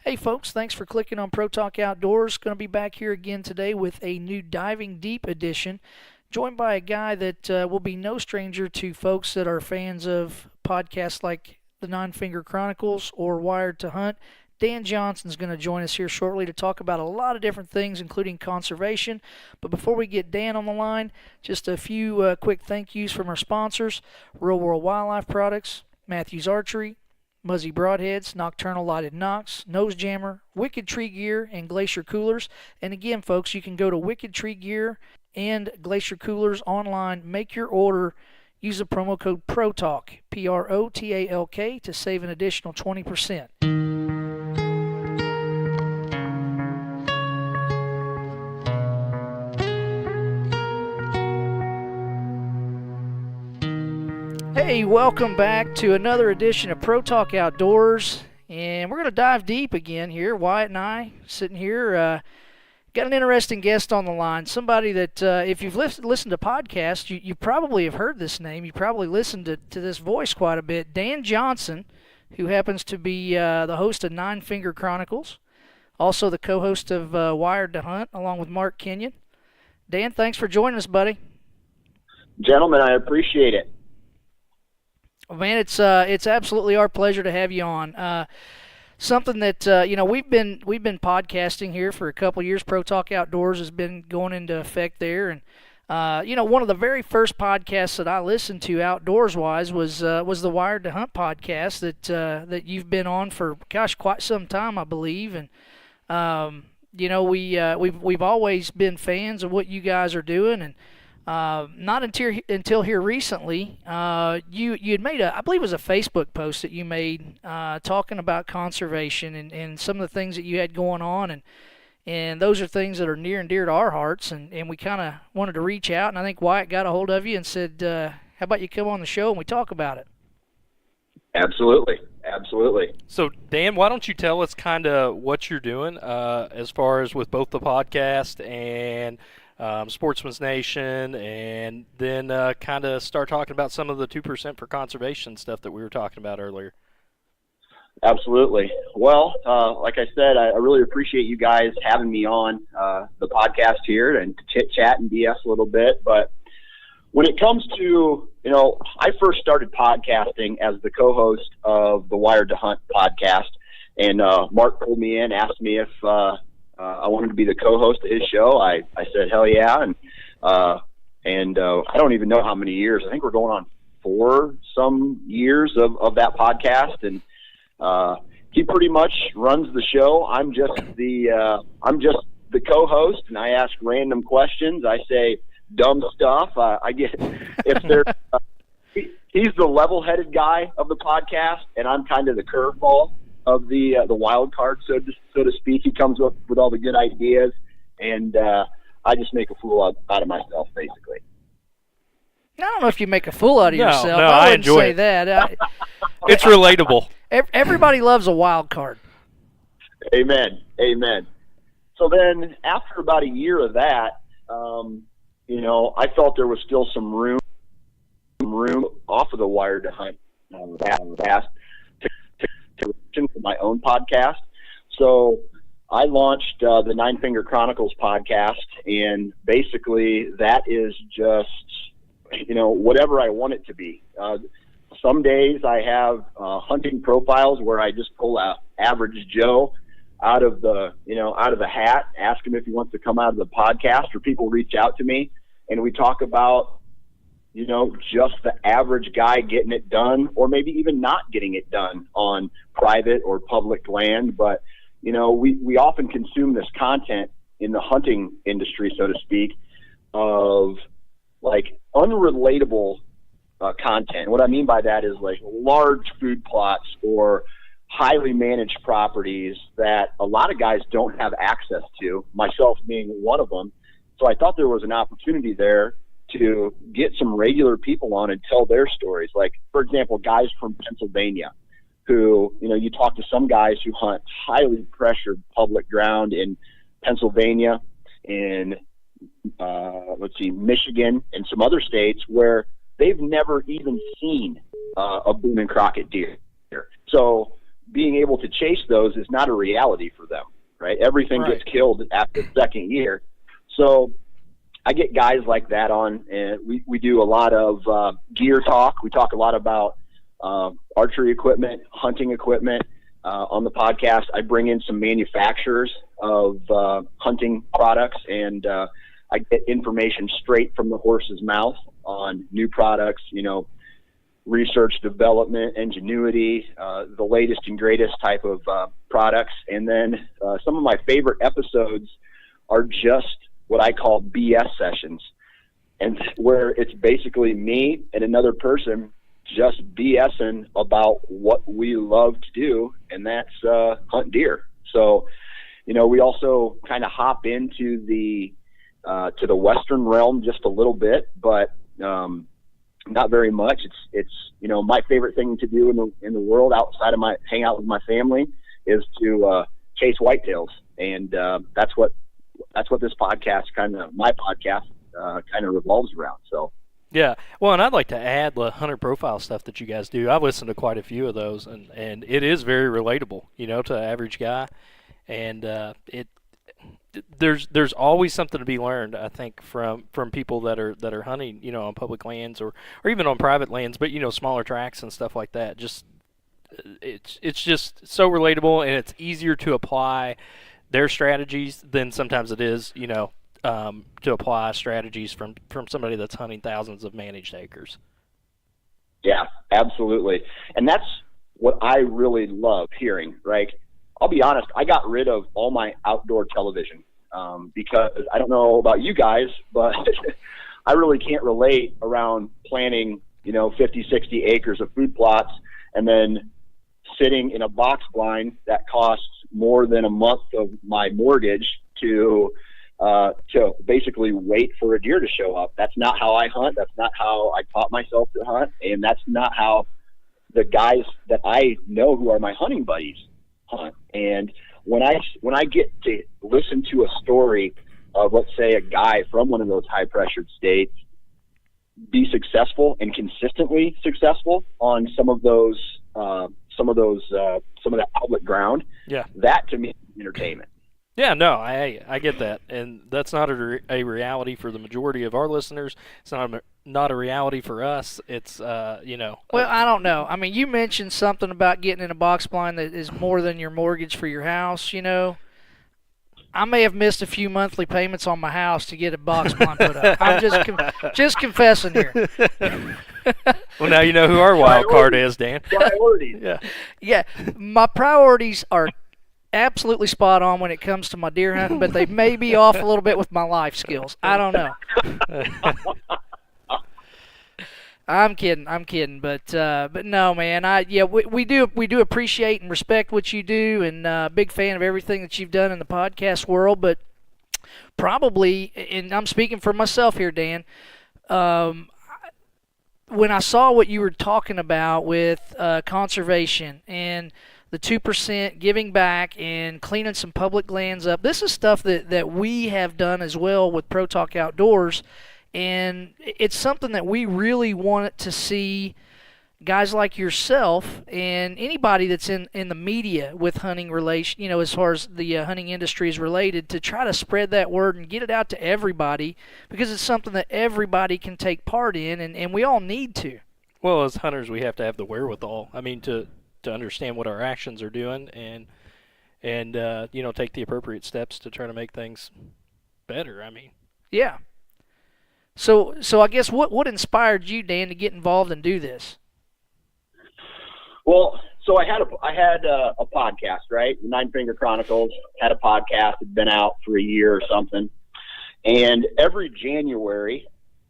Hey folks, thanks for clicking on Pro Talk Outdoors. Going to be back here again today with a new Diving Deep edition, joined by a guy that will be no stranger to folks that are fans of podcasts like the Finger Chronicles or Wired to Hunt. Dan Johnson's going to join us here shortly to talk about a lot of different things, including conservation. But before we get Dan on the line, just a few quick thank yous from our sponsors: Real World Wildlife Products, Matthews Archery, Muzzy Broadheads, Nocturnal Lighted Nocks, Nose Jammer, Wicked Tree Gear, and Glacier Coolers. And again, folks, you can go to Wicked Tree Gear and Glacier Coolers online, make your order, use the promo code PROTALK, PROTALK, to save an additional 20%. Hey, welcome back to another edition of Pro Talk Outdoors, and we're going to dive deep again here. Wyatt and I sitting here, got an interesting guest on the line, somebody that if you've listened to podcasts, you probably have heard this name. You probably listened to this voice quite a bit. Dan Johnson, who happens to be the host of Finger Chronicles, also the co-host of Wired to Hunt, along with Mark Kenyon. Dan, thanks for joining us, buddy. Gentlemen, I appreciate it. Well, man, it's absolutely our pleasure to have you on. Something that we've been podcasting here for a couple of years. Pro Talk Outdoors has been going into effect there, and one of the very first podcasts that I listened to outdoors wise was the Wired to Hunt podcast that you've been on for quite some time, I believe, and we've always been fans of what you guys are doing, and not until here recently, you had made I believe it was a Facebook post that you made talking about conservation and some of the things that you had going on, and those are things that are near and dear to our hearts, and we kind of wanted to reach out, and I think Wyatt got a hold of you and said, how about you come on the show and we talk about it? Absolutely. So, Dan, why don't you tell us kind of what you're doing as far as with both the podcast and Sportsman's Nation, and then kind of start talking about some of the 2% for conservation stuff that we were talking about earlier. Absolutely. Well, like I said, I really appreciate you guys having me on the podcast here and to chit-chat and BS a little bit. But when it comes to, I first started podcasting as the co-host of the Wired to Hunt podcast, and Mark pulled me in, asked me if I wanted to be the co-host of his show. I said, hell yeah. And I don't even know how many years. I think we're going on 4 some years of that podcast. And he pretty much runs the show. I'm just the co-host, and I ask random questions. I say dumb stuff. I get, if they're, he's the level-headed guy of the podcast, and I'm kind of the curveball of the wild card, so to speak. He comes up with all the good ideas, and I just make a fool out of myself, basically. I don't know if you make a fool out of yourself. No, I wouldn't enjoy say it. that. It's relatable. Everybody loves a wild card. Amen. So then, after about a year of that, I felt there was still some room off of the Wired to Hunt past for my own podcast. So I launched the Finger Chronicles podcast, and basically that is just, whatever I want it to be. Some days I have hunting profiles where I just pull a average Joe out of the hat, ask him if he wants to come out of the podcast, or people reach out to me and we talk about just the average guy getting it done, or maybe even not getting it done on private or public land. But, we often consume this content in the hunting industry, so to speak, of like unrelatable content. What I mean by that is like large food plots or highly managed properties that a lot of guys don't have access to, myself being one of them. So I thought there was an opportunity there to get some regular people on and tell their stories. Like, for example, guys from Pennsylvania who, you talk to some guys who hunt highly pressured public ground in Pennsylvania, in, Michigan, and some other states where they've never even seen a Boone and Crockett deer. So being able to chase those is not a reality for them, right? Everything Right. gets killed after the second year. So I get guys like that on, and we do a lot of gear talk. We talk a lot about archery equipment, hunting equipment on the podcast. I bring in some manufacturers of hunting products, and I get information straight from the horse's mouth on new products, research, development, ingenuity, the latest and greatest type of products. And then some of my favorite episodes are just what I call BS sessions, and where it's basically me and another person just BSing about what we love to do, and that's hunt deer. So, we also kind of hop into the Western realm just a little bit, but not very much. It's my favorite thing to do in the world outside of hang out with my family is to chase whitetails, and that's what this podcast my podcast kind of revolves around. So. Yeah, well, and I'd like to add the hunter profile stuff that you guys do. I've listened to quite a few of those, and it is very relatable, to the average guy, and there's always something to be learned, I think, from people that are hunting, on public lands or even on private lands, but smaller tracts and stuff like that. Just it's just so relatable, and it's easier to apply their strategies than sometimes it is, to apply strategies from somebody that's hunting thousands of managed acres. Yeah, absolutely. And that's what I really love hearing, right? I'll be honest, I got rid of all my outdoor television because I don't know about you guys, but I really can't relate around planting, 50, 60 acres of food plots and then sitting in a box blind that costs more than a month of my mortgage to basically wait for a deer to show up. That's not how I hunt. That's not how I taught myself to hunt. And that's not how the guys that I know who are my hunting buddies hunt. And when I get to listen to a story of, let's say, a guy from one of those high pressured states be successful and consistently successful on some of that outlet ground, yeah, that to me is entertainment. Yeah, no, I get that, and that's not a reality for the majority of our listeners. It's not a reality for us. It's Well, I don't know. I mean, you mentioned something about getting in a box blind that is more than your mortgage for your house. I may have missed a few monthly payments on my house to get a box blind put up. I'm just confessing here. Well, now you know who our wild card is, Dan. Priorities. Yeah. My priorities are absolutely spot on when it comes to my deer hunting, but they may be off a little bit with my life skills. I don't know. I'm kidding, but no, man. We do appreciate and respect what you do, and big fan of everything that you've done in the podcast world. But probably, and I'm speaking for myself here, Dan. When I saw what you were talking about with conservation and the 2% giving back and cleaning some public lands up, this is stuff that we have done as well with Pro Talk Outdoors, and it's something that we really want to see guys like yourself and anybody that's in the media with hunting relation, as far as the hunting industry is related, to try to spread that word and get it out to everybody, because it's something that everybody can take part in, and we all need to. Well, as hunters, we have to have the wherewithal. I mean, to understand what our actions are doing and take the appropriate steps to try to make things better. I mean, yeah. So I guess what inspired you, Dan, to get involved and do this? Well, so I had a podcast, right? The Finger Chronicles had a podcast. It'd been out for a year or something. And every January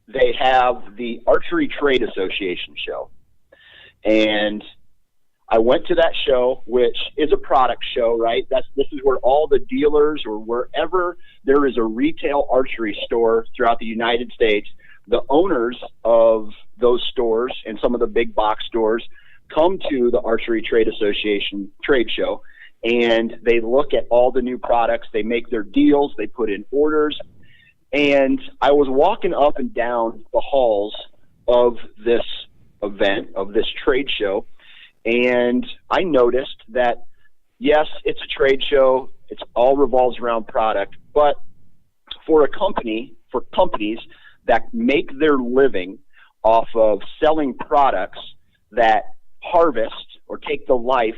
they have the Archery Trade Association show. And I went to that show, which is a product show, right? This is where all the dealers, or wherever there is a retail archery store throughout the United States, the owners of those stores and some of the big box stores come to the Archery Trade Association trade show, and they look at all the new products. They make their deals. They put in orders. And I was walking up and down the halls of this event, of this trade show, And I noticed that, yes, it's a trade show. It's all revolves around product. But for companies that make their living off of selling products that harvest or take the life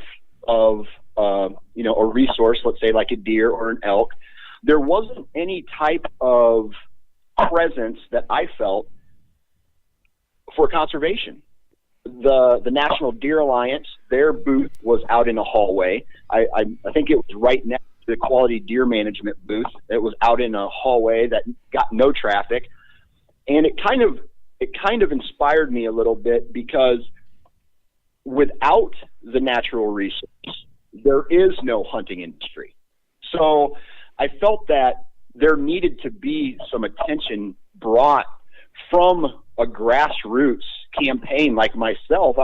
of, a resource, let's say like a deer or an elk, there wasn't any type of presence that I felt for conservation. The National Deer Alliance, their booth was out in a hallway. I think it was right next to the Quality Deer Management booth. It was out in a hallway that got no traffic, and it kind of inspired me a little bit, because without the natural resource, there is no hunting industry. So I felt that there needed to be some attention brought from a grassroots campaign like myself.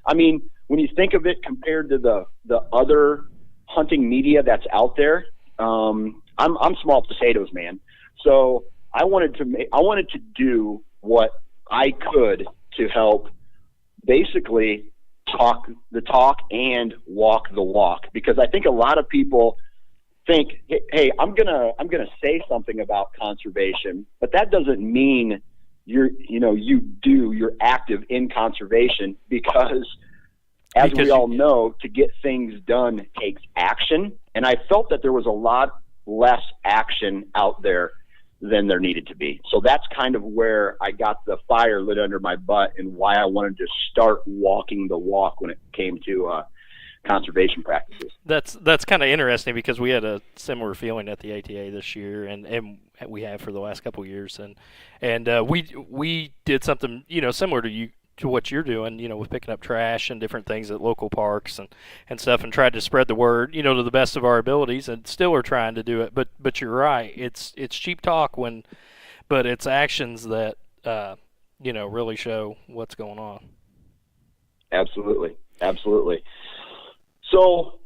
I mean, when you think of it compared to the other hunting media that's out there, I'm small potatoes, man. So I wanted to do what I could to help basically talk the talk and walk the walk, because I think a lot of people think, hey, I'm gonna say something about conservation, but that doesn't mean you're active in conservation, because we all know, to get things done takes action. And I felt that there was a lot less action out there than there needed to be. So that's kind of where I got the fire lit under my butt, and why I wanted to start walking the walk when it came to conservation practices. That's kind of interesting, because we had a similar feeling at the ATA this year, and we have for the last couple of years, and we did something similar to what you're doing, with picking up trash and different things at local parks and stuff, and tried to spread the word, to the best of our abilities, and still are trying to do it. But you're right, it's cheap talk but it's actions that really show what's going on. Absolutely. So,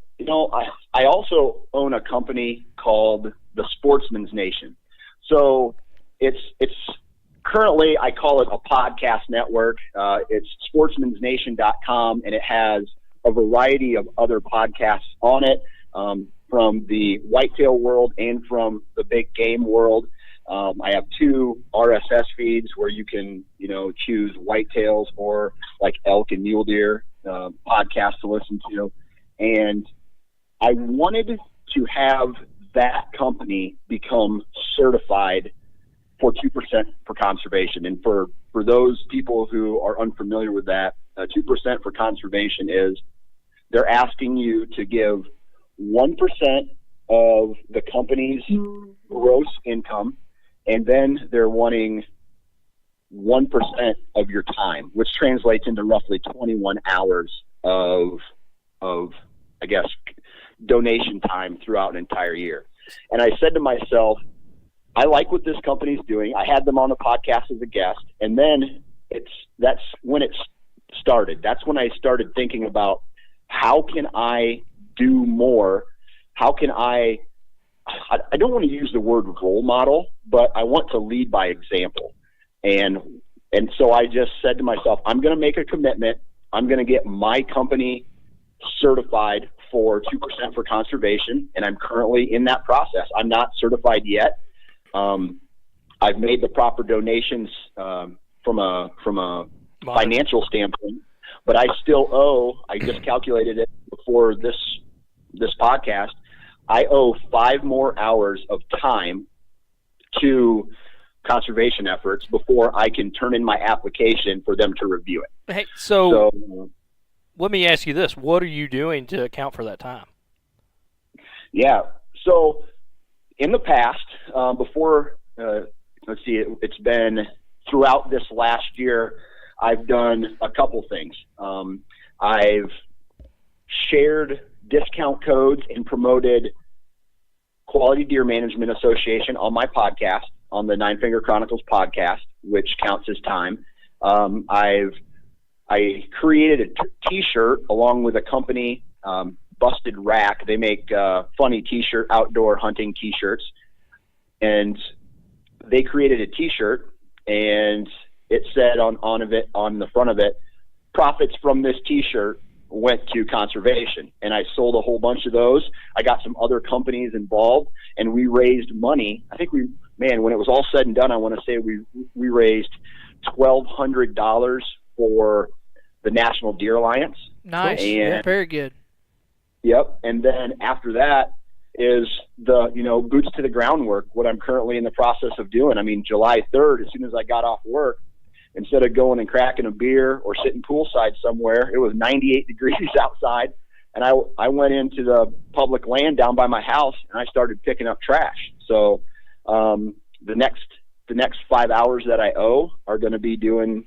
I also own a company called the Sportsman's Nation. So it's currently, I call it a podcast network. It's sportsmansnation.com, and it has a variety of other podcasts on it, from the whitetail world and from the big game world. I have 2 RSS feeds where you can, choose whitetails or like elk and mule deer podcasts to listen to. And I wanted to have that company become certified for 2% for conservation. And for those people who are unfamiliar with that, 2% for conservation is they're asking you to give 1% of the company's gross income, and then they're wanting 1% of your time, which translates into roughly 21 hours of I guess, donation time throughout an entire year. And I said to myself, I like what this company's doing. I had them on the podcast as a guest, and then that's when it started. That's when I started thinking about, how can I do more? How can I don't want to use the word role model, but I want to lead by example. And so I just said to myself, I'm going to make a commitment. I'm going to get my company certified for 2% for conservation, and I'm currently in that process. I'm not certified yet. I've made the proper donations from a financial standpoint, but I still owe. I just calculated it before this podcast. I owe 5 more hours of time to conservation efforts before I can turn in my application for them to review it. Hey, so let me ask you this. What are you doing to account for that time? Yeah. So in the past, before, let's see, it's been throughout this last year, I've done a couple things. I've shared discount codes and promoted Quality Deer Management Association on my podcast, on the Finger Chronicles podcast, which counts as time. I created a T-shirt along with a company, Busted Rack. They make funny T-shirt, outdoor hunting T-shirts, and they created a T-shirt, and it said on the front of it, profits from this T-shirt went to conservation, and I sold a whole bunch of those. I got some other companies involved, and we raised money. I think when it was all said and done, I want to say we raised $1,200 for the National Deer Alliance. Nice. Yeah, very good. Yep. And then after that is the, boots to the ground work, what I'm currently in the process of doing. I mean, July 3rd, as soon as I got off work, instead of going and cracking a beer or sitting poolside somewhere, it was 98 degrees outside. And I went into the public land down by my house, and I started picking up trash. So the next 5 hours that I owe are going to be doing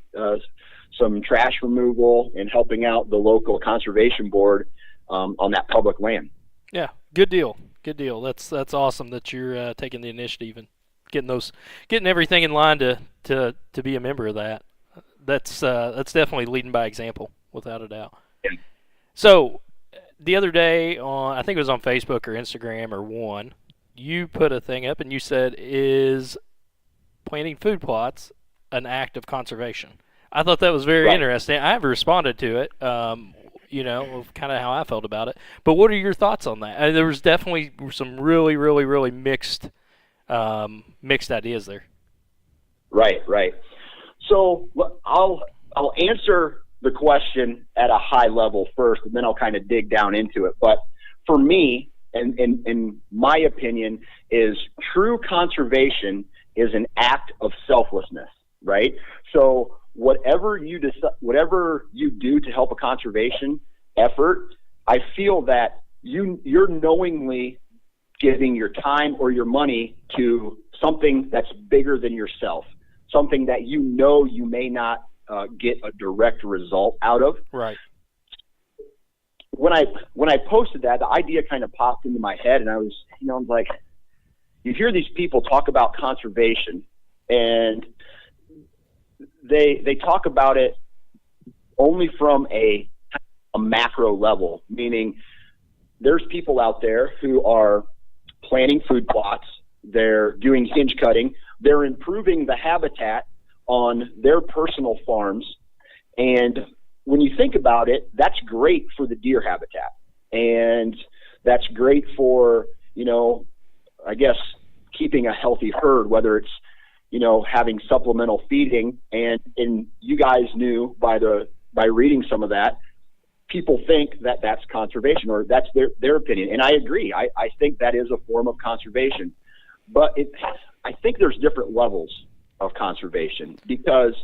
some trash removal and helping out the local conservation board on that public land. Yeah, good deal. Good deal. That's awesome that you're taking the initiative and getting everything in line to be a member of that. That's definitely leading by example, without a doubt. Yeah. So the other day I think it was on Facebook or Instagram or one, you put a thing up and you said, is planting food plots an act of conservation? I thought that was very interesting. I haven't responded to it, kind of how I felt about it. But what are your thoughts on that? There was definitely some really, really, really mixed ideas there. Right. So I'll answer the question at a high level first, and then I'll kind of dig down into it. But for me, and in my opinion, is true conservation is an act of selflessness, right? So whatever you do to help a conservation effort, I feel that you're knowingly giving your time or your money to something that's bigger than yourself, something that you may not get a direct result out of. Right. When I posted that, the idea kind of popped into my head, and I was, I'm like, you hear these people talk about conservation, and they talk about it only from a macro level, meaning there's people out there who are planting food plots, they're doing hinge cutting, they're improving the habitat on their personal farms. And when you think about it, that's great for the deer habitat. And that's great for, I guess, keeping a healthy herd, whether it's, having supplemental feeding. And you guys knew by reading some of that, people think that that's conservation, or that's their opinion. And I agree. I think that is a form of conservation. But I think there's different levels of conservation, because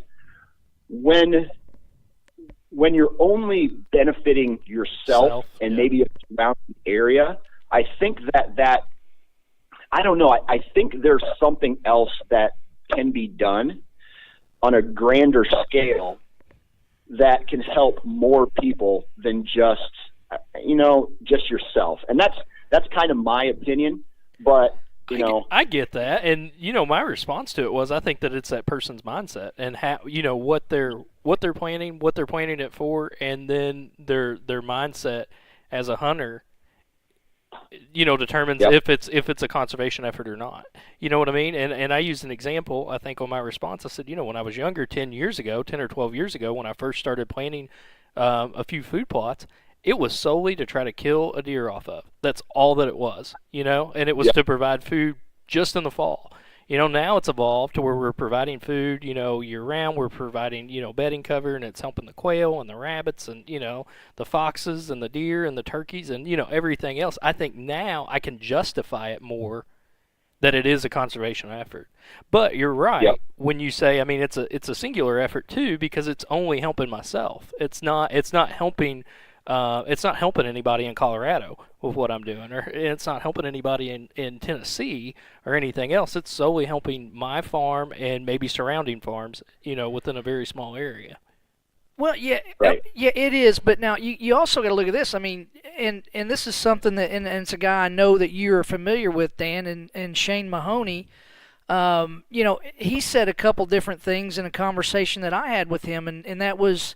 when you're only benefiting yourself and maybe a surrounding area, I think that I don't know. I think there's something else that can be done on a grander scale that can help more people than just yourself. And that's kind of my opinion, but I get that. And my response to it was, I think that it's that person's mindset and how, what they're planning it for, and then their mindset as a hunter, determines if it's a conservation effort or not. You know what I mean? And I used an example, I think, on my response. I said, when I was younger, 10 or 12 years ago, when I first started planting a few food plots, it was solely to try to kill a deer off of. That's all that it was, and it was to provide food just in the fall. Now it's evolved to where we're providing food, year round. We're providing, bedding cover, and it's helping the quail and the rabbits and, the foxes and the deer and the turkeys and, everything else. I think now I can justify it more that it is a conservation effort. But you're right when you say, it's a singular effort too, because it's only helping myself. It's not helping anybody in Colorado with what I'm doing, or it's not helping anybody in Tennessee or anything else. It's solely helping my farm and maybe surrounding farms, within a very small area. Well, yeah, it is. But now you also got to look at this. And this is something that, and it's a guy I know that you're familiar with, Dan, and Shane Mahoney. He said a couple different things in a conversation that I had with him, and that was,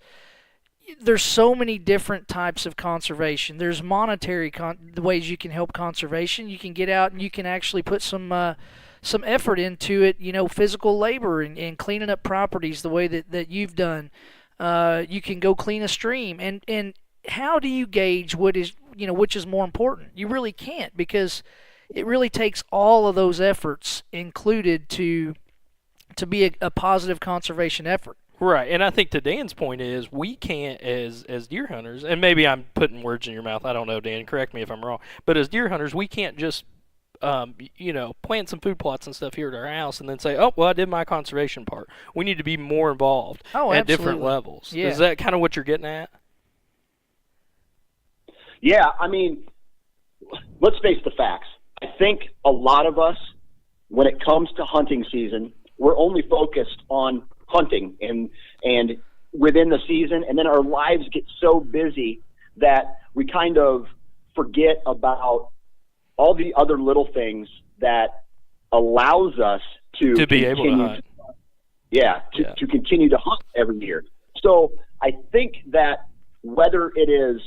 there's so many different types of conservation. There's monetary the ways you can help conservation. You can get out and you can actually put some effort into it, physical labor and cleaning up properties the way that you've done. You can go clean a stream, and how do you gauge which is more important? You really can't, because it really takes all of those efforts included to be a positive conservation effort. Right, and I think to Dan's point is we can't, as deer hunters, and maybe I'm putting words in your mouth. I don't know, Dan. Correct me if I'm wrong. But as deer hunters, we can't just plant some food plots and stuff here at our house and then say, oh, well, I did my conservation part. We need to be more involved at different levels. Yeah. Is that kind of what you're getting at? Yeah, I mean, let's face the facts. I think a lot of us, when it comes to hunting season, we're only focused on hunting and within the season, and then our lives get so busy that we kind of forget about all the other little things that allows us to be able to hunt. To continue to hunt every year. So I think that whether it is,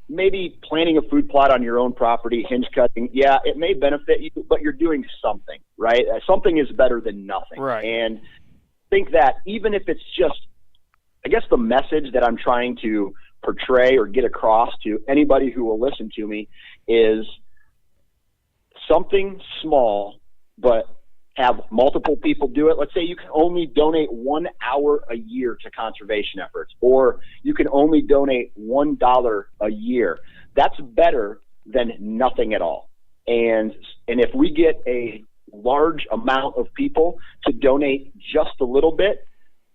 maybe planting a food plot on your own property, hinge cutting, it may benefit you, but you're doing something, right? Something is better than nothing. Right. And I think that even if it's just, I guess the message that I'm trying to portray or get across to anybody who will listen to me is something small, but have multiple people do it. Let's say you can only donate 1 hour a year to conservation efforts, or you can only donate $1 a year. That's better than nothing at all. And if we get a large amount of people to donate just a little bit,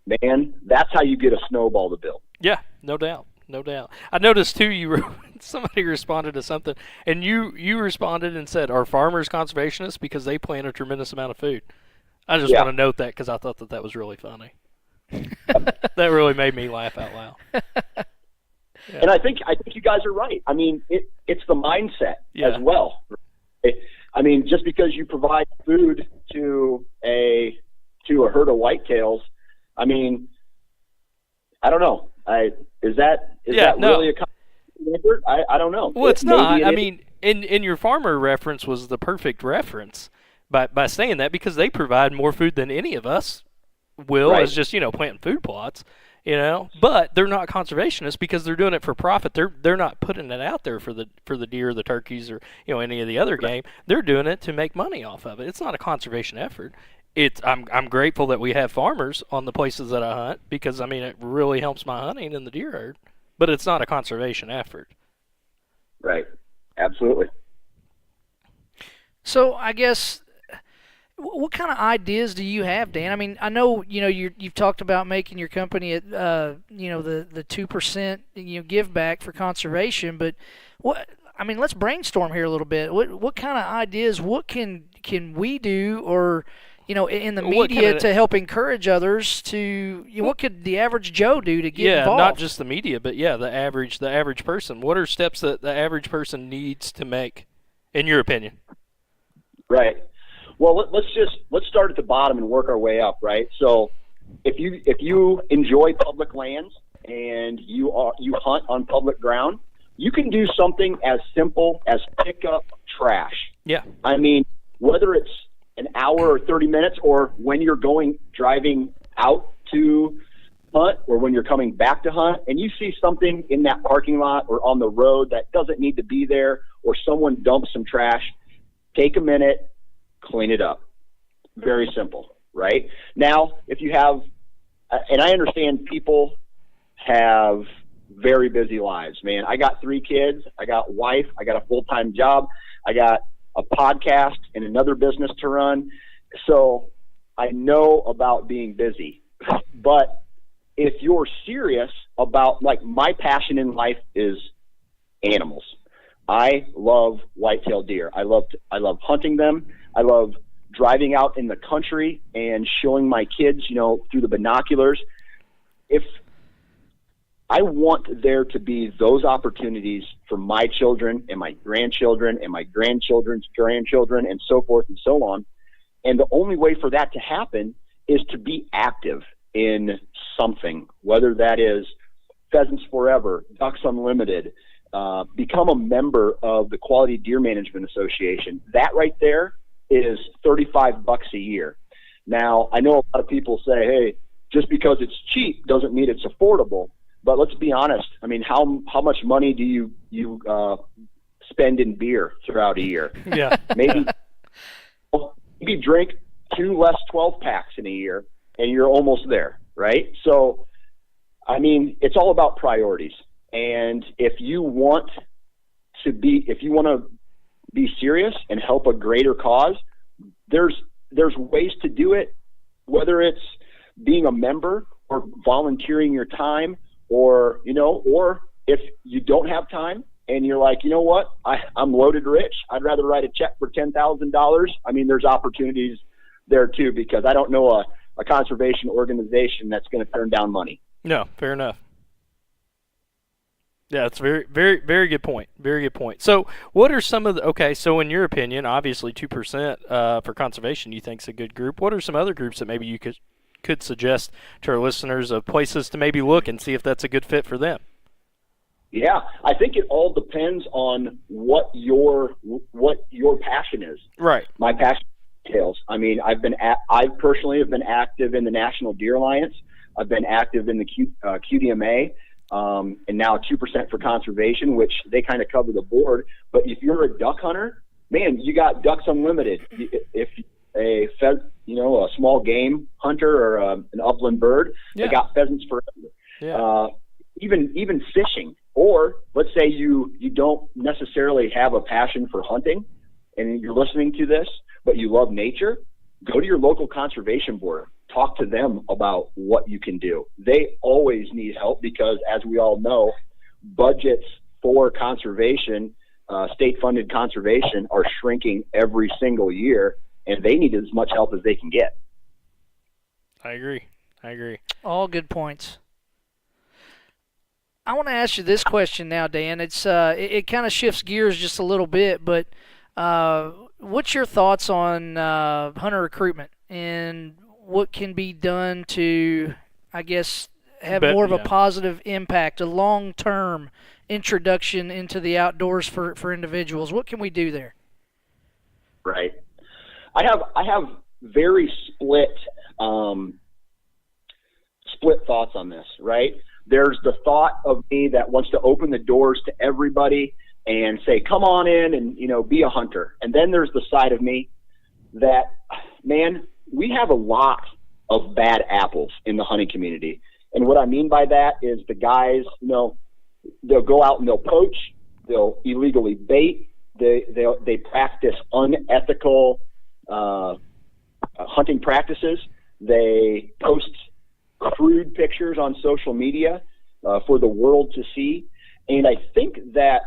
man, that's how you get a snowball to build. Yeah, no doubt. No doubt. I noticed too. Somebody responded to something, and you responded and said, "Are farmers conservationists because they plant a tremendous amount of food?" I just want to note that because I thought that was really funny. That really made me laugh out loud. Yeah. And I think you guys are right. I mean, it's the mindset as well. I mean, just because you provide food to a herd of whitetails, I mean, I don't know. Is that really a effort? I don't know. Well, it's not. I mean, in your farmer reference was the perfect reference by saying that, because they provide more food than any of us will, as just planting food plots. But they're not conservationists because they're doing it for profit. They're not putting it out there for the deer, the turkeys, or any of the other game. They're doing it to make money off of it. It's not a conservation effort. I'm grateful that we have farmers on the places that I hunt, because I mean it really helps my hunting in the deer herd. But it's not a conservation effort. Right. Absolutely. So I guess, what kind of ideas do you have, Dan? I mean, I know you've talked about making your company at the 2% give back for conservation, but let's brainstorm here a little bit. What kind of ideas? What can we do, or in the media to help encourage others to? What could the average Joe do to get involved? Yeah, not just the media, but the average person. What are steps that the average person needs to make, in your opinion? Right. Well, let's start at the bottom and work our way up, right? So, if you enjoy public lands and you hunt on public ground, you can do something as simple as pick up trash. Yeah. I mean, whether it's an hour or 30 minutes, or when you're driving out to hunt, or when you're coming back to hunt, and you see something in that parking lot or on the road that doesn't need to be there, or someone dumps some trash, take a minute, clean it up. Very simple, right? Now, if you have, and I understand people have very busy lives, man. I got 3 kids, I got wife, I got a full-time job, I got a podcast and another business to run. So I know about being busy, but if you're serious about, my passion in life is animals. I love whitetail deer. I love hunting them. I love driving out in the country and showing my kids, through the binoculars. If I want there to be those opportunities for my children and my grandchildren and my grandchildren's grandchildren and so forth and so on. And the only way for that to happen is to be active in something, whether that is Pheasants Forever, Ducks Unlimited, become a member of the Quality Deer Management Association. That right there is $35 a year. Now, I know a lot of people say, hey, just because it's cheap doesn't mean it's affordable. But let's be honest. I mean, how much money do you spend in beer throughout a year? Yeah. Maybe drink 2 less 12 packs in a year, and you're almost there, right? So, I mean, it's all about priorities. And if you want to be serious and help a greater cause, there's ways to do it, whether it's being a member or volunteering your time, or if you don't have time and you're like, you know what, I'm loaded rich, I'd rather write a check for $10,000. I mean, there's opportunities there too, because I don't know a conservation organization that's going to turn down money. No, fair enough. Yeah, it's very, very, very good point. Very good point. So, what are some of the? So in your opinion, obviously 2% for conservation, you think is a good group. What are some other groups that maybe you could suggest to our listeners of places to maybe look and see if that's a good fit for them? Yeah, I think it all depends on what your passion is. Right. My passion details. I mean, I personally have been active in the National Deer Alliance. I've been active in the QDMA, and now 2% for conservation, which they kind of cover the board. But if you're a duck hunter, man, you got Ducks Unlimited. If a small game hunter or an upland bird, they got pheasants forever. Yeah. Even fishing, or let's say you don't necessarily have a passion for hunting, and you're listening to this, but you love nature, go to your local conservation board. Talk to them about what you can do. They always need help because, as we all know, budgets for conservation, state-funded conservation, are shrinking every single year, and they need as much help as they can get. I agree. All good points. I want to ask you this question now, Dan. It's it kind of shifts gears just a little bit, but what's your thoughts on hunter recruitment and what can be done to, I guess, have more of a positive impact, a long-term introduction into the outdoors for individuals? What can we do there? Right. I have very split thoughts on this, right? There's the thought of me that wants to open the doors to everybody and say, come on in and, be a hunter. And then there's the side of me that, man, we have a lot of bad apples in the hunting community. And what I mean by that is the guys, they'll go out and they'll poach, they'll illegally bait, they practice unethical hunting practices, they post crude pictures on social media for the world to see. And I think that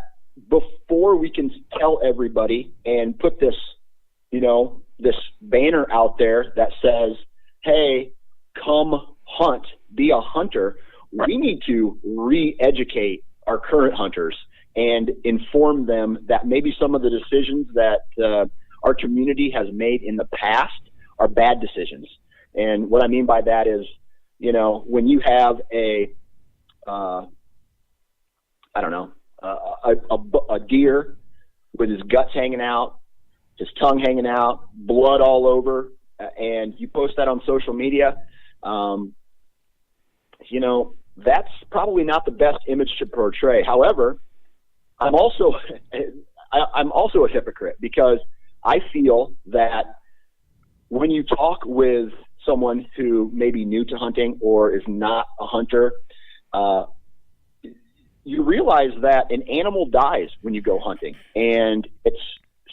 before we can tell everybody and put this, this banner out there that says, hey, come hunt, be a hunter, we need to re-educate our current hunters and inform them that maybe some of the decisions that our community has made in the past are bad decisions. And what I mean by that is, when you have a deer with his guts hanging out, his tongue hanging out, blood all over, and you post that on social media, that's probably not the best image to portray. However, I'm also a hypocrite because I feel that when you talk with someone who may be new to hunting or is not a hunter, you realize that an animal dies when you go hunting, and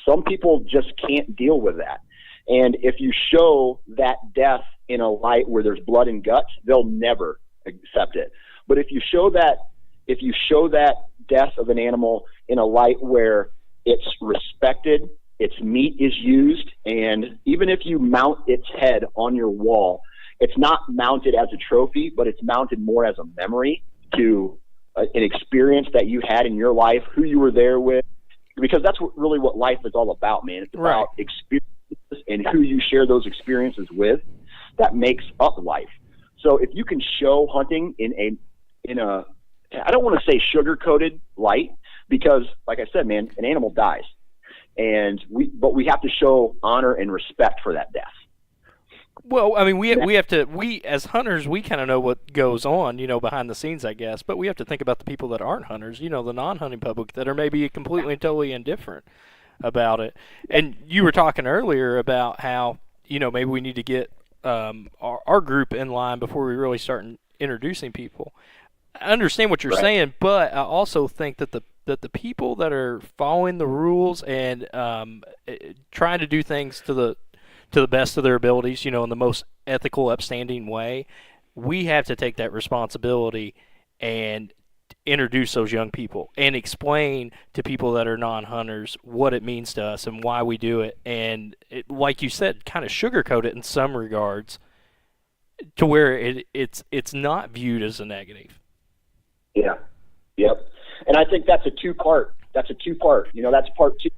some people just can't deal with that. And if you show that death in a light where there's blood and guts, they'll never accept it. But if you show that death of an animal in a light where it's respected, its meat is used, and even if you mount its head on your wall, it's not mounted as a trophy, but it's mounted more as a memory to an experience that you had in your life, who you were there with, because that's really what life is all about, man. It's about experiences and who you share those experiences with. That makes up life. So if you can show hunting in a I don't want to say sugar-coated light, because like I said, man, an animal dies. But we have to show honor and respect for that death. Well, I mean, we have to, as hunters, we kind of know what goes on, behind the scenes, I guess. But we have to think about the people that aren't hunters, the non-hunting public that are maybe completely and totally indifferent about it. And you were talking earlier about how, maybe we need to get our group in line before we really start introducing people. I understand what you're saying, but I also think that the people that are following the rules and trying to do things to the best of their abilities, in the most ethical, upstanding way, we have to take that responsibility and introduce those young people and explain to people that are non-hunters what it means to us and why we do it. And like you said, kind of sugarcoat it in some regards to where it's not viewed as a negative. Yeah. Yep. And I think that's a two-part. That's part two.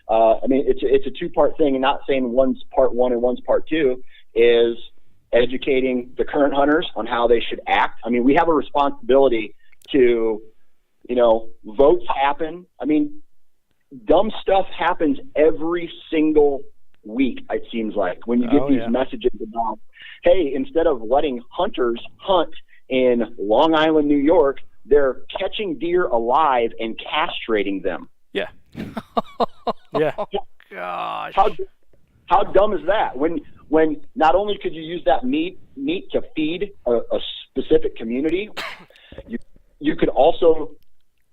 I mean, it's a two-part thing, and not saying one's part one and one's part two, is educating the current hunters on how they should act. I mean, we have a responsibility to, votes happen. I mean, dumb stuff happens every single week, it seems like, when you get these messages about, hey, instead of letting hunters hunt in Long Island, New York, they're catching deer alive and castrating them. Yeah. Yeah. Oh, gosh. How dumb is that? When not only could you use that meat to feed a specific community, you could also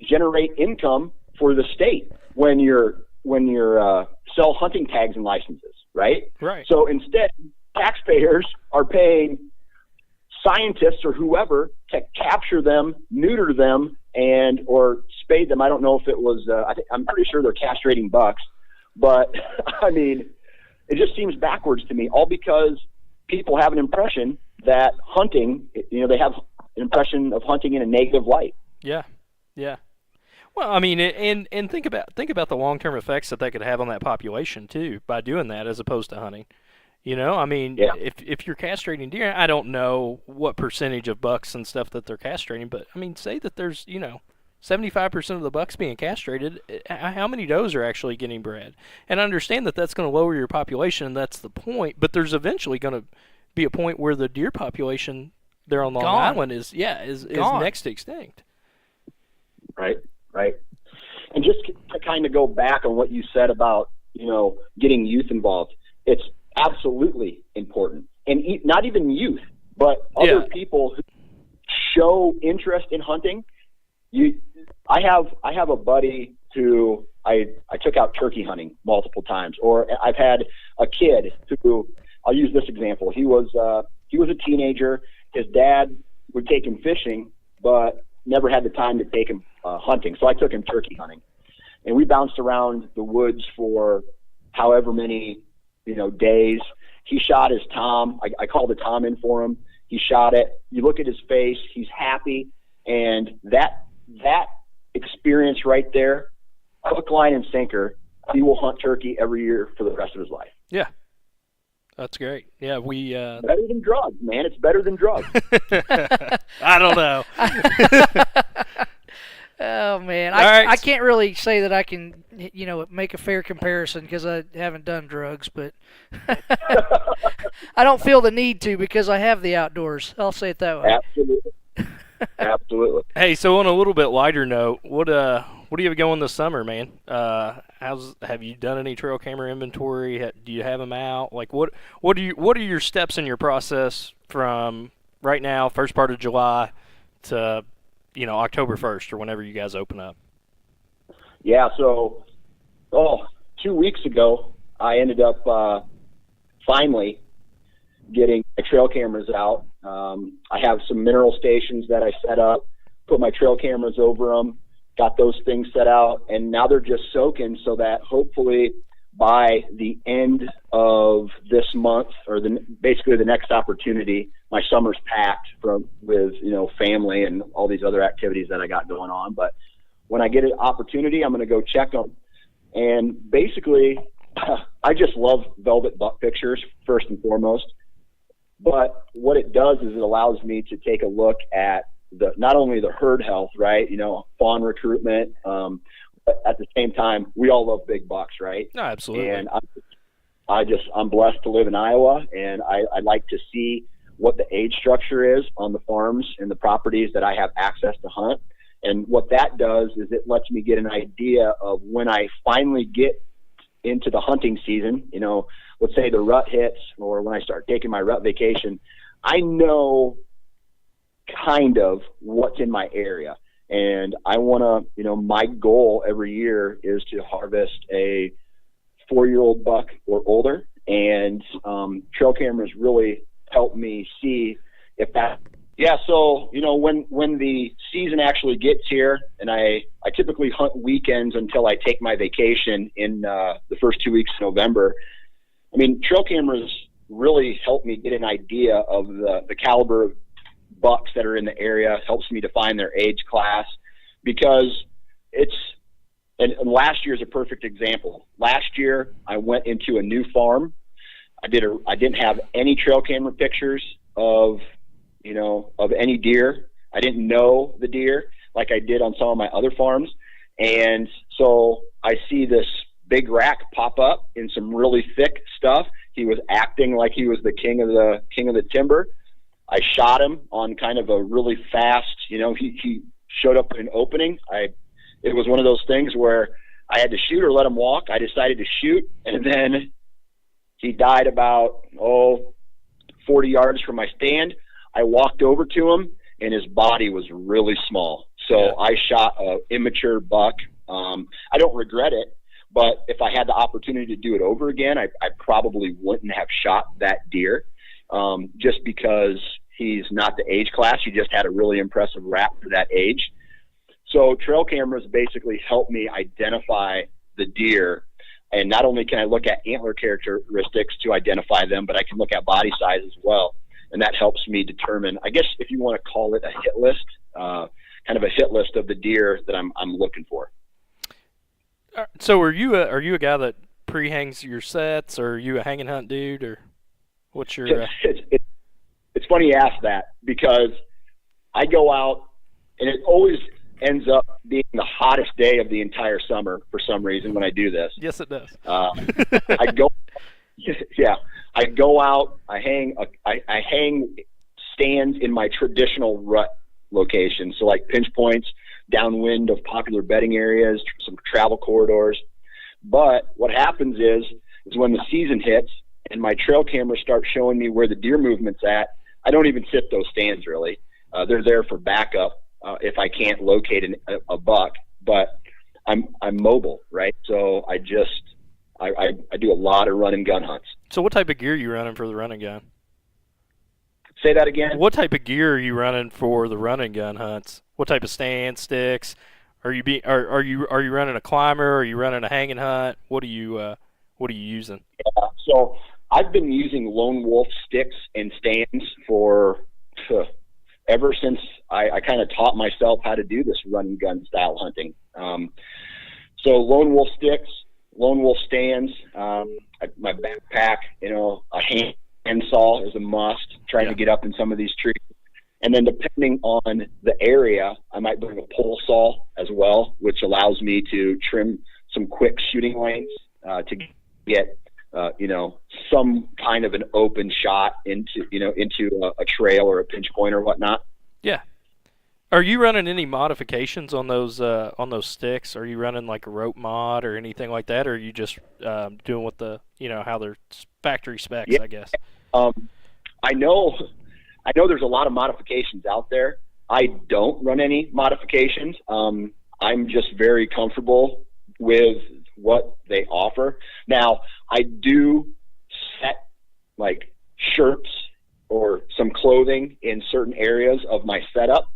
generate income for the state when you're sell hunting tags and licenses, right? Right. So instead, taxpayers are paying scientists or whoever to capture them, neuter them, or spade them. I don't know if it was. I'm pretty sure they're castrating bucks, but I mean, it just seems backwards to me. All because people have an impression that hunting, they have an impression of hunting in a negative light. Yeah, yeah. Well, I mean, and think about the long-term effects that could have on that population too by doing that as opposed to hunting. I mean, if you're castrating deer, I don't know what percentage of bucks and stuff that they're castrating, but I mean, say that there's 75% of the bucks being castrated. How many does are actually getting bred? And I understand that that's going to lower your population, and that's the point. But there's eventually going to be a point where the deer population there on Long Island is next extinct. Right. And just to kind of go back on what you said about, getting youth involved, it's absolutely important. And not even youth, but other people who show interest in hunting. I have a buddy who I took out turkey hunting multiple times, or I've had a kid who, I'll use this example. He was a teenager. His dad would take him fishing, but never had the time to take him hunting. So I took him turkey hunting, and we bounced around the woods for however many, days. He shot his tom. I called the tom in for him. He shot it. You look at his face, he's happy. And that experience right there, hook, line, and sinker, he will hunt turkey every year for the rest of his life. Yeah. That's great. Yeah, we better than drugs, man. It's better than drugs. I don't know. Oh man, right. I can't really say that I can, make a fair comparison because I haven't done drugs, but I don't feel the need to because I have the outdoors. I'll say it that way. Absolutely. Hey, so on a little bit lighter note, what do you have going this summer, man? Have you done any trail camera inventory? Do you have them out? Like, what are your steps in your process from right now, first part of July, to October 1st or whenever you guys open up? Yeah. So, 2 weeks ago, I ended up finally getting my trail cameras out. I have some mineral stations that I set up, put my trail cameras over them, got those things set out, and now they're just soaking so that hopefully by the end of this month, or basically the next opportunity, my summer's packed with family and all these other activities that I got going on. But when I get an opportunity, I'm going to go check them. And basically, I just love velvet buck pictures first and foremost. But what it does is it allows me to take a look at not only the herd health, right? Fawn recruitment. But at the same time, we all love big bucks, right? No, absolutely. And I'm blessed to live in Iowa, and I like to see what the age structure is on the farms and the properties that I have access to hunt. And what that does is it lets me get an idea of when I finally get into the hunting season, you know, let's say the rut hits or when I start taking my rut vacation, I know kind of what's in my area. And I want to, you know, my goal every year is to harvest a 4-year-old buck or older. And trail cameras really help me see if that. Yeah, so, you know, when the season actually gets here, and I typically hunt weekends until I take my vacation in the first 2 weeks of November. I mean, trail cameras really help me get an idea of the caliber of bucks that are in the area, helps me define their age class, because and last year is a perfect example. Last year, I went into a new farm. I didn't have any trail camera pictures of any deer. I didn't know the deer like I did on some of my other farms. And so I see this big rack pop up in some really thick stuff. He was acting like he was the king of the timber. I shot him on kind of a really fast, you know, he showed up in an opening. It was one of those things where I had to shoot or let him walk. I decided to shoot, and then he died about 40 yards from my stand. I walked over to him, and his body was really small. So yeah. I shot an immature buck. I don't regret it, but if I had the opportunity to do it over again, I probably wouldn't have shot that deer, just because he's not the age class. He just had a really impressive rap for that age. So trail cameras basically help me identify the deer. And not only can I look at antler characteristics to identify them, but I can look at body size as well. And that helps me determine, I guess if you want to call it a hit list, kind of a hit list of the deer that I'm looking for. So are you a guy that pre-hangs your sets, or are you a hang and hunt dude, or what's your? It's funny you ask that, because I go out and it always ends up being the hottest day of the entire summer for some reason when I do this. Yes, it does. I go out, I hang stands in my traditional rut location. So like pinch points, downwind of popular bedding areas, some travel corridors. But what happens is when the season hits and my trail cameras start showing me where the deer movement's at, I don't even sit those stands really. They're there for backup if I can't locate a buck, but I'm mobile, right? So I do a lot of run and gun hunts. So what type of gear are you running for the run and gun? Say that again? What type of gear are you running for the run and gun hunts? What type of stand, sticks? Are you running a climber? Are you running a hang and hunt? What are you using? Yeah, so I've been using lone wolf sticks and stands for ever since I kind of taught myself how to do this run and gun style hunting. So lone wolf sticks, lone wolf stands, my backpack, you know, a hand saw is a must, trying to get up in some of these trees. And then depending on the area, I might bring a pole saw as well, which allows me to trim some quick shooting lanes to get, some kind of an open shot into a trail or a pinch point or whatnot. Yeah. Are you running any modifications on those sticks? Are you running like a rope mod or anything like that, or are you just doing what how they're factory specs? Yeah. I guess. I know there's a lot of modifications out there. I don't run any modifications. I'm just very comfortable with what they offer. Now, I do set like shirts or some clothing in certain areas of my setup,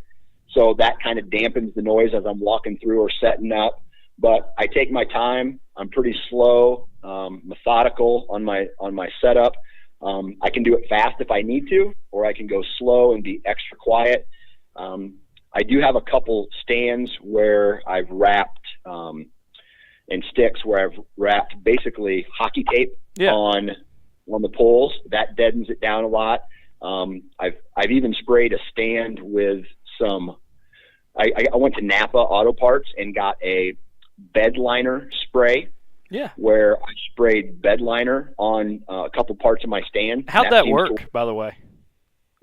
so that kind of dampens the noise as I'm walking through or setting up. But I take my time. I'm pretty slow, methodical on my setup. I can do it fast if I need to, or I can go slow and be extra quiet. I do have a couple stands where I've wrapped and sticks where I've wrapped basically hockey tape on the poles. That deadens it down a lot. I've even sprayed a stand with some. I went to Napa Auto Parts and got a bed liner spray Yeah. where I sprayed bed liner on a couple parts of my stand. How'd that work, by the way?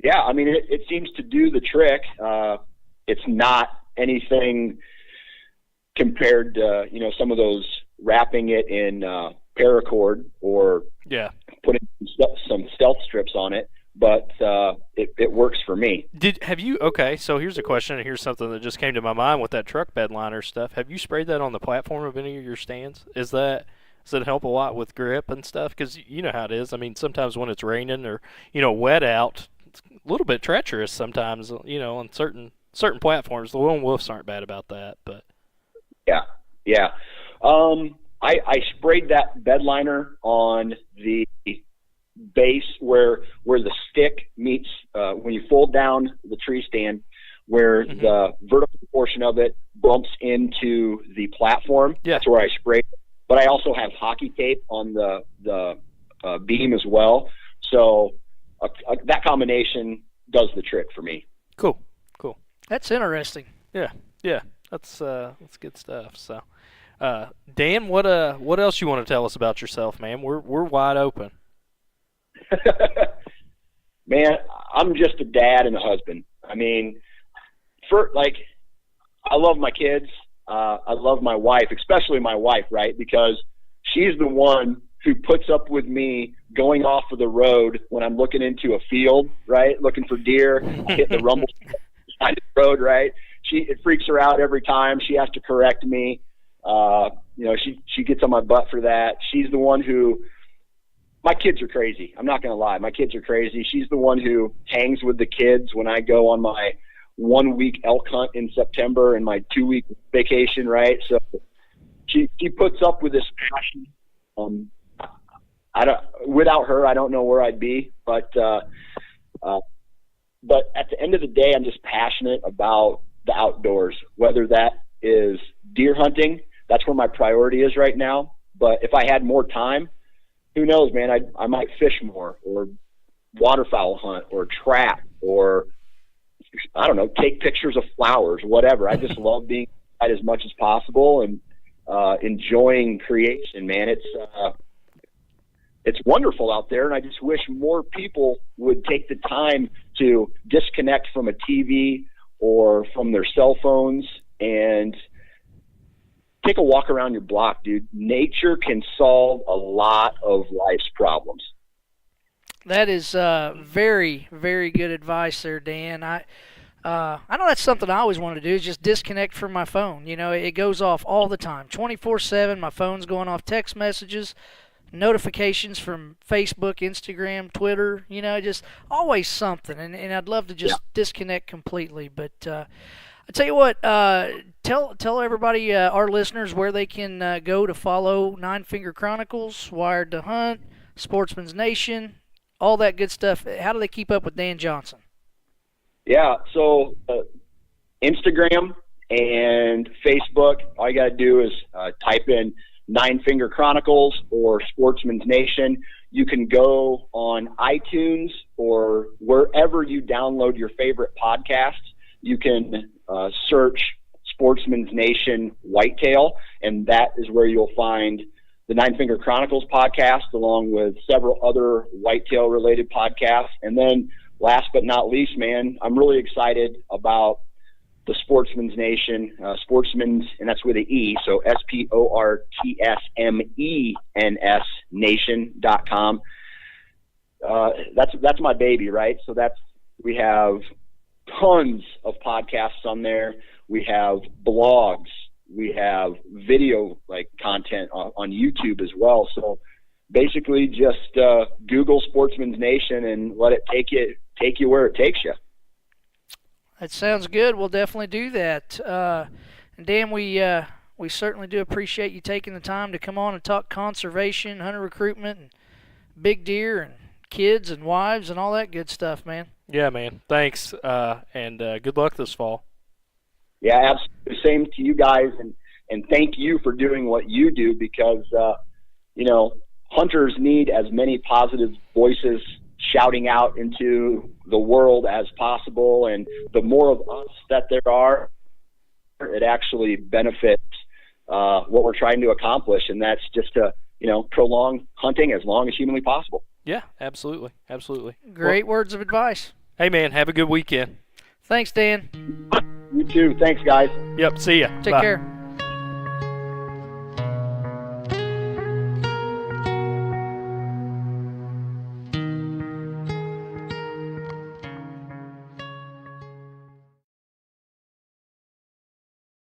Yeah, I mean, it seems to do the trick. It's not anything compared to, some of those wrapping it in paracord or putting some stealth strips on it, but it works for me. Okay, so here's a question, and here's something that just came to my mind with that truck bed liner stuff. Have you sprayed that on the platform of any of your stands? Does it help a lot with grip and stuff? Because you know how it is. I mean, sometimes when it's raining or, wet out, it's a little bit treacherous sometimes, on certain platforms. The lone wolves aren't bad about that, but. Yeah. I sprayed that bed liner on the base where the stick meets when you fold down the tree stand, where the vertical portion of it bumps into the platform. Yeah. That's where I sprayed it. But I also have hockey tape on the beam as well. So that combination does the trick for me. Cool. That's interesting. Yeah. That's good stuff. So, Dan, what else you want to tell us about yourself, man? We're wide open. Man, I'm just a dad and a husband. I mean, I love my kids. I love my wife, especially my wife, right? Because she's the one who puts up with me going off of the road when I'm looking into a field, right? Looking for deer, hitting the rumble side of the road, right? It freaks her out every time. She has to correct me. She gets on my butt for that. She's the one who, my kids are crazy. I'm not going to lie. My kids are crazy. She's the one who hangs with the kids when I go on my 1 week elk hunt in September and my 2 week vacation, right? So she puts up with this passion. Without her, I don't know where I'd be, but at the end of the day, I'm just passionate about the outdoors, whether that is deer hunting. That's where my priority is right now. But if I had more time, who knows, man, I might fish more or waterfowl hunt or trap or, I don't know, take pictures of flowers, whatever. I just love being outside as much as possible and enjoying creation, man. It's wonderful out there, and I just wish more people would take the time to disconnect from a TV or from their cell phones and take a walk around your block, dude. Nature can solve a lot of life's problems. That is very, very good advice there, Dan. I know that's something I always want to do, is just disconnect from my phone. It goes off all the time, 24/7. My phone's going off text messages, notifications from Facebook, Instagram, Twitter, just always something. And I'd love to just disconnect completely. But I tell you what, tell everybody, our listeners, where they can go to follow Nine Finger Chronicles, Wired to Hunt, Sportsman's Nation, all that good stuff. How do they keep up with Dan Johnson? Yeah, so Instagram and Facebook, all you got to do is type in Nine Finger Chronicles or Sportsman's Nation. You can go on iTunes or wherever you download your favorite podcasts. You can search Sportsman's Nation Whitetail, and that is where you'll find the Nine Finger Chronicles podcast, along with several other whitetail-related podcasts. And then, last but not least, man, I'm really excited about the Sportsman's Nation, Sportsman's, and that's with an E, so SPORTSMENS Nation.com. That's my baby, right? So we have tons of podcasts on there. We have blogs. We have video content on YouTube as well. So basically just Google Sportsman's Nation and let it take you where it takes you. That sounds good. We'll definitely do that. And Dan, we certainly do appreciate you taking the time to come on and talk conservation, hunter recruitment, and big deer and kids and wives and all that good stuff, man. Yeah, man. Thanks, and good luck this fall. Yeah, absolutely. Same to you guys, and thank you for doing what you do, because hunters need as many positive voices shouting out into the world as possible, and the more of us that there are, it actually benefits what we're trying to accomplish, and that's just to prolong hunting as long as humanly possible. Yeah, absolutely, absolutely. Great words of advice. Hey, man, have a good weekend. Thanks, Dan. You too. Thanks, guys. Yep, see ya. Take Bye. care.